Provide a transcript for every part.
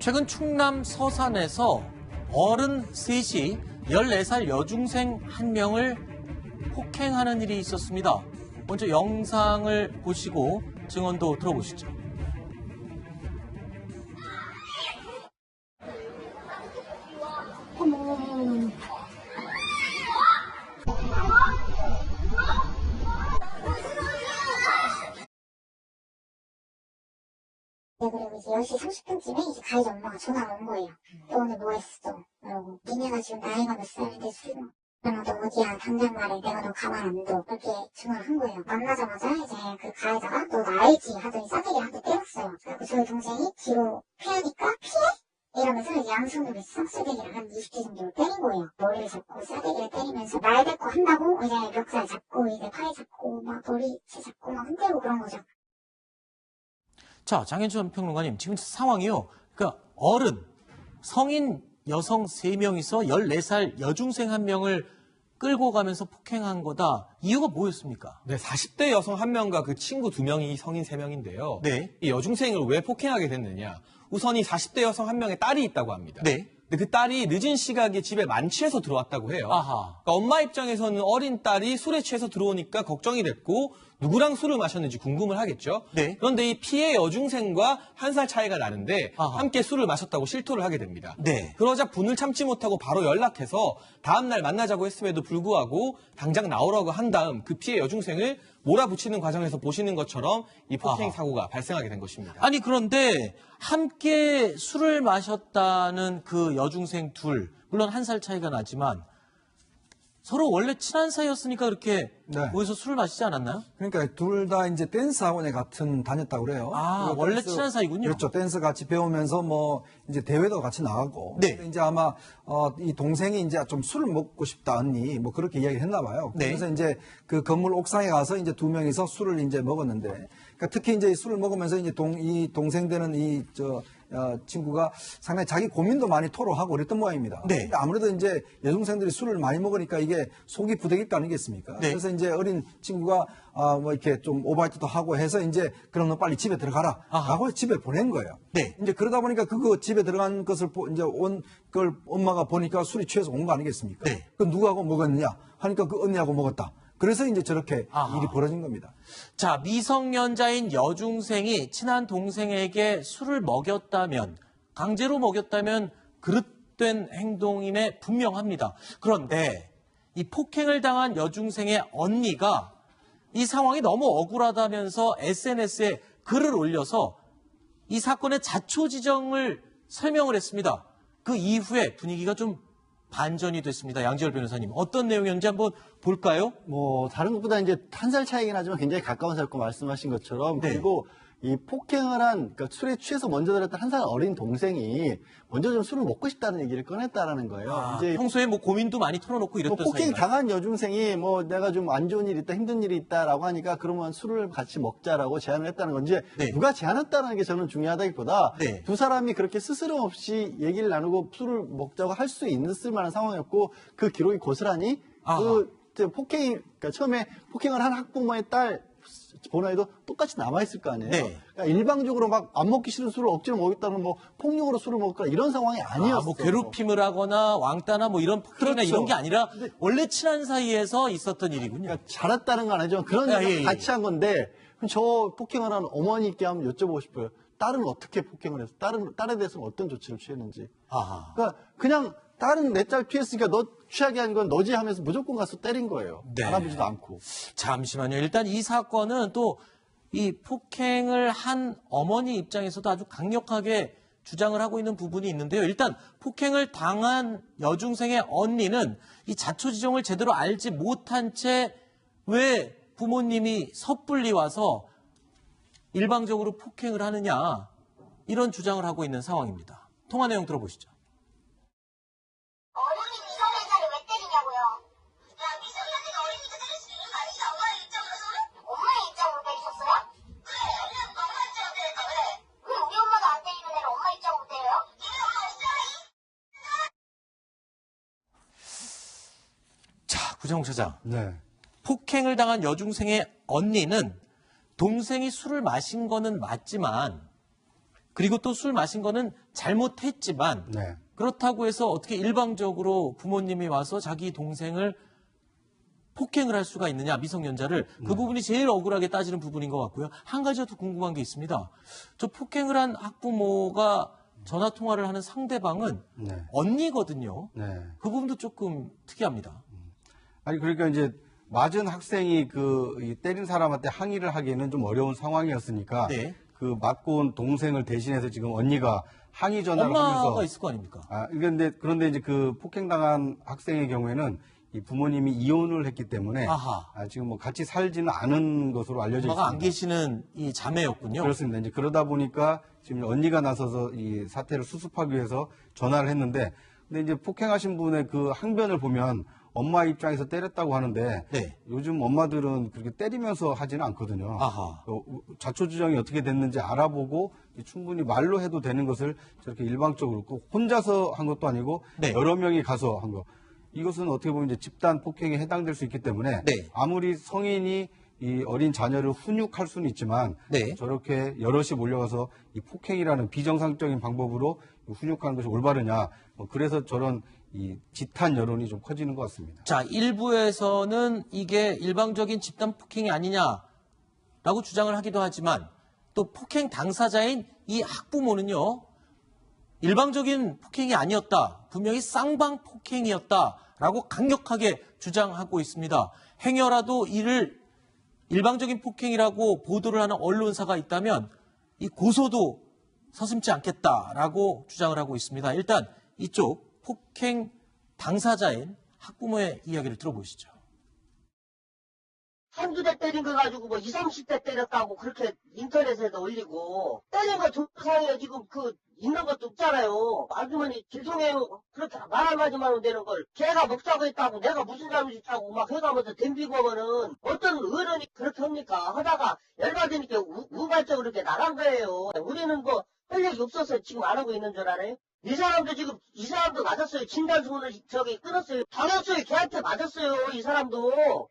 최근 충남 서산에서 어른 셋이 14살 여중생 한 명을 폭행하는 일이 있었습니다. 먼저 영상을 보시고 증언도 들어보시죠. 네, 그리고 이제 10시 30분쯤에 이제 가해자 엄마가 전화가 온 거예요. 너 오늘 뭐 했어? 그러고 니네가 지금 나이가 몇 살인데 술 너 어디야? 당장 말해. 내가 너 가만 안 둬. 그렇게 전화를 한 거예요. 만나자마자 이제 그 가해자가 너 나 알지? 하더니 싸대기를 한 대 때렸어요. 그리고 저희 동생이 뒤로 피하니까 피해? 이러면서 이제 양손으로 쌍싸대기를 한 20대 정도를 때린 거예요. 머리를 잡고 싸대기를 때리면서 말 대꾸 한다고 이제 멱살 잡고 이제 팔 잡고 막 머리채 잡고 막 흔들고 그런 거죠. 자, 장현준 평론가님, 지금 상황이요. 그러니까 어른, 성인 여성 3명이서 14살 여중생 1명을 끌고 가면서 폭행한 거다. 이유가 뭐였습니까? 네, 40대 여성 1명과 그 친구 2명이 성인 3명인데요. 네. 이 여중생을 왜 폭행하게 됐느냐. 우선 이 40대 여성 1명의 딸이 있다고 합니다. 네. 근데 그 딸이 늦은 시각에 집에 만취해서 들어왔다고 해요. 아하. 그러니까 엄마 입장에서는 어린 딸이 술에 취해서 들어오니까 걱정이 됐고 누구랑 술을 마셨는지 궁금을 하겠죠. 네. 그런데 이 피해 여중생과 1살 차이가 나는데 아하. 함께 술을 마셨다고 실토를 하게 됩니다. 네. 그러자 분을 참지 못하고 바로 연락해서 다음날 만나자고 했음에도 불구하고 당장 나오라고 한 다음 그 피해 여중생을 몰아붙이는 과정에서 보시는 것처럼 이 폭행 아하. 사고가 발생하게 된 것입니다. 아니, 그런데 함께 술을 마셨다는 그 여중생 둘, 물론 1살 차이가 나지만 서로 원래 친한 사이였으니까 그렇게 네. 모여서 술을 마시지 않았나요? 그러니까 둘 다 이제 댄스 학원에 다녔다고 그래요. 아, 그리고 원래 친한 사이군요. 그렇죠. 댄스 같이 배우면서 뭐 이제 대회도 같이 나가고. 네. 이제 아마 이 동생이 이제 좀 술을 먹고 싶다 언니 뭐 그렇게 이야기를 했나 봐요. 네. 그래서 이제 그 건물 옥상에 가서 이제 2명이서 술을 이제 먹었는데, 그러니까 특히 이제 술을 먹으면서 이제 이 동생 되는 친구가 상당히 자기 고민도 많이 토로하고 그랬던 모양입니다. 네. 근데 아무래도 이제 여중생들이 술을 많이 먹으니까 이게 속이 부대낄 거 아니겠습니까? 네. 그래서 이제 어린 친구가 뭐 이렇게 좀 오바이트도 하고 해서 이제 그럼 너 빨리 집에 들어가라 아하. 라고 집에 보낸 거예요. 네. 이제 그러다 보니까 그거 집에 들어간 것을 이제 온 걸 엄마가 보니까 술이 취해서 온 거 아니겠습니까? 네. 그 누구하고 먹었느냐 하니까 그 언니하고 먹었다. 그래서 이제 저렇게 아하. 일이 벌어진 겁니다. 자, 미성년자인 여중생이 친한 동생에게 술을 먹였다면, 강제로 먹였다면 그릇된 행동임에 분명합니다. 그런데 이 폭행을 당한 여중생의 언니가 이 상황이 너무 억울하다면서 SNS에 글을 올려서 이 사건의 자초지정을 설명을 했습니다. 그 이후에 분위기가 좀 반전이 됐습니다. 양지열 변호사님, 어떤 내용이었는지 한번 볼까요? 뭐 다른 것보다 이제 1살 차이긴 하지만 굉장히 가까운 사건 말씀하신 것처럼 네. 그리고 이 폭행을 그러니까 술에 취해서 먼저 들었던 1살 어린 동생이 먼저 좀 술을 먹고 싶다는 얘기를 꺼냈다라는 거예요. 이제 평소에 뭐 고민도 많이 털어놓고 뭐 이랬던 폭행 사이인가요? 당한 여중생이 뭐 내가 좀 안 좋은 일이 있다, 힘든 일이 있다라고 하니까 그러면 술을 같이 먹자라고 제안을 했다는 건지 네. 누가 제안했다는 게 저는 중요하다기보다 네. 두 사람이 그렇게 스스럼 없이 얘기를 나누고 술을 먹자고 할 수 있을 만한 상황이었고 그 기록이 고스란히 아하. 그러니까 처음에 폭행을 한 학부모의 딸 번호에도 똑같이 남아있을 거 아니에요. 네. 그러니까 일방적으로 막 안 먹기 싫은 술을 억지로 먹겠다는 뭐 폭력으로 술을 먹거나 이런 상황이 아니었어요. 뭐 괴롭힘을 하거나 왕따나 뭐 이런 폭행이나 그렇죠. 이런 게 아니라 원래 친한 사이에서 있었던 일이군요. 그러니까 잘했다는 건 아니지만 그런 아, 일을 예, 예. 같이 한 건데 그럼 저 폭행을 한 어머니께 한번 여쭤보고 싶어요. 딸은 어떻게 폭행을 해서 딸에 대해서는 어떤 조치를 취했는지. 아하. 그러니까 그냥 딸은 내 딸 피했으니까 너 취하게 한 건 너지 하면서 무조건 가서 때린 거예요. 네. 알아보지도 않고. 잠시만요. 일단 이 사건은 또 이 폭행을 한 어머니 입장에서도 아주 강력하게 주장을 하고 있는 부분이 있는데요. 일단 폭행을 당한 여중생의 언니는 이 자초지종을 제대로 알지 못한 채 왜 부모님이 섣불리 와서 일방적으로 폭행을 하느냐, 이런 주장을 하고 있는 상황입니다. 통화 내용 들어보시죠. 어른이 미성년자를 왜 때리냐고요? 야, 미성년자가 어리니까 때릴 수 있는 거 아니지? 엄마의 입장으로서는? 엄마의 입장으로 때리셨어요? 그래, 엄마 입장으로 때렸다 그래. 왜 우리 엄마도 안 때리는 애를 엄마 입장으로 때려요? 니네 엄마 없어요? 자, 구정욱 차장. 네. 폭행을 당한 여중생의 언니는 동생이 술을 마신 거는 맞지만 그리고 또 술 마신 거는 잘못했지만 네. 그렇다고 해서 어떻게 일방적으로 부모님이 와서 자기 동생을 폭행을 할 수가 있느냐, 미성년자를. 그 부분이 제일 억울하게 따지는 부분인 것 같고요. 한 가지 더 궁금한 게 있습니다. 저 폭행을 한 학부모가 전화 통화를 하는 상대방은 네. 언니거든요. 네. 그 부분도 조금 특이합니다. 아니 그러니까 이제 맞은 학생이 이 때린 사람한테 항의를 하기에는 좀 어려운 상황이었으니까 네. 그 맞고 온 동생을 대신해서 지금 언니가 항의 전화를 엄마가 하면서 있을 거 아닙니까? 그런데 이제 그 폭행당한 학생의 경우에는 이 부모님이 이혼을 했기 때문에 아하. 지금 뭐 같이 살지는 않은 것으로 알려져 엄마가 안 있습니다. 계시는 이 자매였군요. 그렇습니다. 이제 그러다 보니까 지금 언니가 나서서 이 사태를 수습하기 위해서 전화를 했는데, 근데 이제 폭행하신 분의 그 항변을 보면 엄마 입장에서 때렸다고 하는데 네. 요즘 엄마들은 그렇게 때리면서 하지는 않거든요. 아하. 자초지종이 어떻게 됐는지 알아보고 충분히 말로 해도 되는 것을 저렇게 일방적으로 꼭 혼자서 한 것도 아니고 네. 여러 명이 가서 한 거. 이것은 어떻게 보면 이제 집단 폭행에 해당될 수 있기 때문에 네. 아무리 성인이 이 어린 자녀를 훈육할 수는 있지만 네. 저렇게 여럿이 몰려가서 이 폭행이라는 비정상적인 방법으로 훈육하는 것이 올바르냐. 그래서 저런 이 지탄 여론이 좀 커지는 것 같습니다. 자, 일부에서는 이게 일방적인 집단 폭행이 아니냐라고 주장을 하기도 하지만 또 폭행 당사자인 이 학부모는요, 일방적인 폭행이 아니었다, 분명히 쌍방 폭행이었다라고 강력하게 주장하고 있습니다. 행여라도 이를 일방적인 폭행이라고 보도를 하는 언론사가 있다면 이 고소도 서슴지 않겠다라고 주장을 하고 있습니다. 일단 이쪽 폭행 당사자인 학부모의 이야기를 들어보시죠. 한두 대 때린 거 가지고 뭐 20, 30대 때렸다고 그렇게 인터넷에도 올리고 때린 거 조상에 지금 있는 것도 없잖아요. 아주머니 죄송해요. 그렇게 말 한마디만 하면 되는 걸 걔가 먹자고 했다고 내가 무슨 잘못 있다고 막 해가면서 덤비고 하면은 어떤 어른이 그렇게 합니까? 하다가 열받으니까 우발적으로 이렇게 나간 거예요. 우리는 뭐 할 얘기 없어서 지금 안 하고 있는 줄 알아요? 이 사람도 맞았어요. 진단수문을 끊었어요. 당했어요. 걔한테 맞았어요. 이 사람도.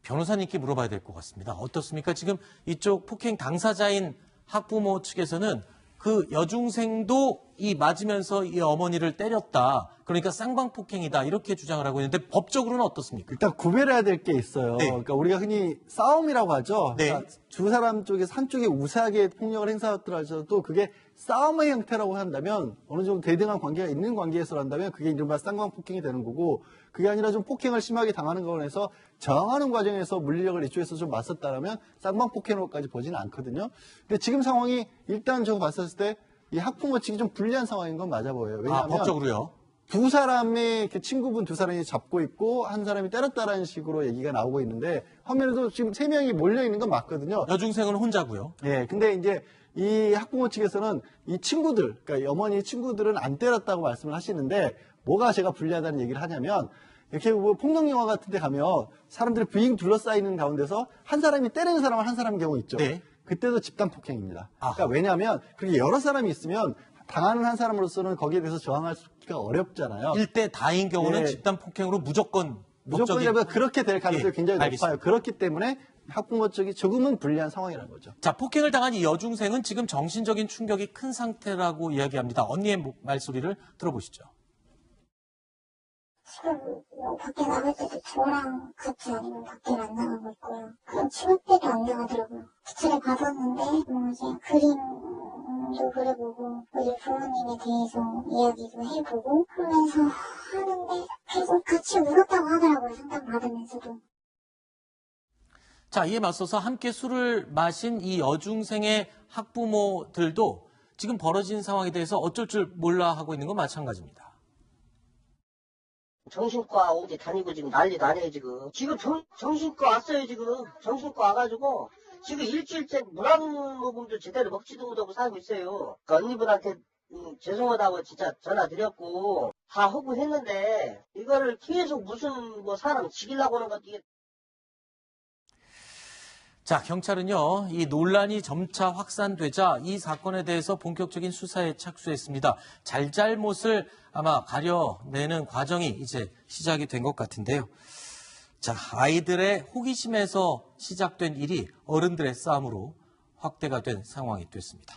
변호사님께 물어봐야 될 것 같습니다. 어떻습니까? 지금 이쪽 폭행 당사자인 학부모 측에서는 그 여중생도 이 맞으면서 이 어머니를 때렸다. 그러니까 쌍방폭행이다. 이렇게 주장을 하고 있는데 법적으로는 어떻습니까? 일단 구별해야 될 게 있어요. 네. 그러니까 우리가 흔히 싸움이라고 하죠. 네. 그러니까 두 사람 쪽에서 한쪽이 우세하게 폭력을 행사하더라도 그게 싸움의 형태라고 한다면 어느 정도 대등한 관계가 있는 관계에서 한다면 그게 이른바 쌍방폭행이 되는 거고, 그게 아니라 좀 폭행을 심하게 당하는 거에서 저항하는 과정에서 물리력을 이쪽에서 좀 맞섰다면 쌍방폭행으로까지 보지는 않거든요. 근데 지금 상황이 일단 저거 봤었을 때 이 학부모 측이 좀 불리한 상황인 건 맞아 보여요. 왜냐하면 법적으로요? 두 사람의 친구분 두 사람이 잡고 있고 한 사람이 때렸다라는 식으로 얘기가 나오고 있는데 화면에도 지금 세 명이 몰려 있는 건 맞거든요. 여중생은 혼자고요. 예, 근데 이제 이 학부모 측에서는 이 친구들, 그러니까 어머니 친구들은 안 때렸다고 말씀을 하시는데 뭐가 제가 불리하다는 얘기를 하냐면 이렇게 뭐 폭력 영화 같은 데 가면 사람들이 빙 둘러싸이는 가운데서 한 사람이 때리는 사람은 한 사람 경우 있죠. 네. 그때도 집단 폭행입니다. 아하. 그러니까 왜냐하면 그렇게 여러 사람이 있으면 당하는 한 사람으로서는 거기에 대해서 저항하기가 어렵잖아요. 1대 다인 경우는 예. 집단 폭행으로 무조건 무조건이라면 그렇게 될 가능성이 예, 굉장히 알겠습니다. 높아요. 그렇기 때문에 학부모 쪽이 조금은 불리한 상황이라는 거죠. 자, 폭행을 당한 이 여중생은 지금 정신적인 충격이 큰 상태라고 이야기합니다. 언니의 말소리를 들어보시죠. 지금 뭐 밖에 나갈 때도 저랑 같이 아니면 밖에 안 나가고 있고요. 그냥 취업 때도 안 나가더라고요. 기차를 받았는데 뭐 이제 그림도 그려보고 우리 부모님에 대해서 이야기도 해보고 하면서 하는데 계속 같이 울었다고 하더라고요. 상담 받으면서도. 자, 이에 맞서서 함께 술을 마신 이 여중생의 학부모들도 지금 벌어진 상황에 대해서 어쩔 줄 몰라 하고 있는 건 마찬가지입니다. 정신과 어디 다니고 지금 난리도 아니에요, 지금. 지금 정신과 왔어요, 지금. 정신과 와가지고, 지금 일주일째 물 한 모금도 제대로 먹지도 못하고 살고 있어요. 그 언니분한테 죄송하다고 진짜 전화 드렸고, 다 하고 했는데, 이거를 계속 무슨 뭐 사람 죽이려고 하는 것도 이게. 자, 경찰은요, 이 논란이 점차 확산되자 이 사건에 대해서 본격적인 수사에 착수했습니다. 잘잘못을 아마 가려내는 과정이 이제 시작이 된 것 같은데요. 자, 아이들의 호기심에서 시작된 일이 어른들의 싸움으로 확대가 된 상황이 됐습니다.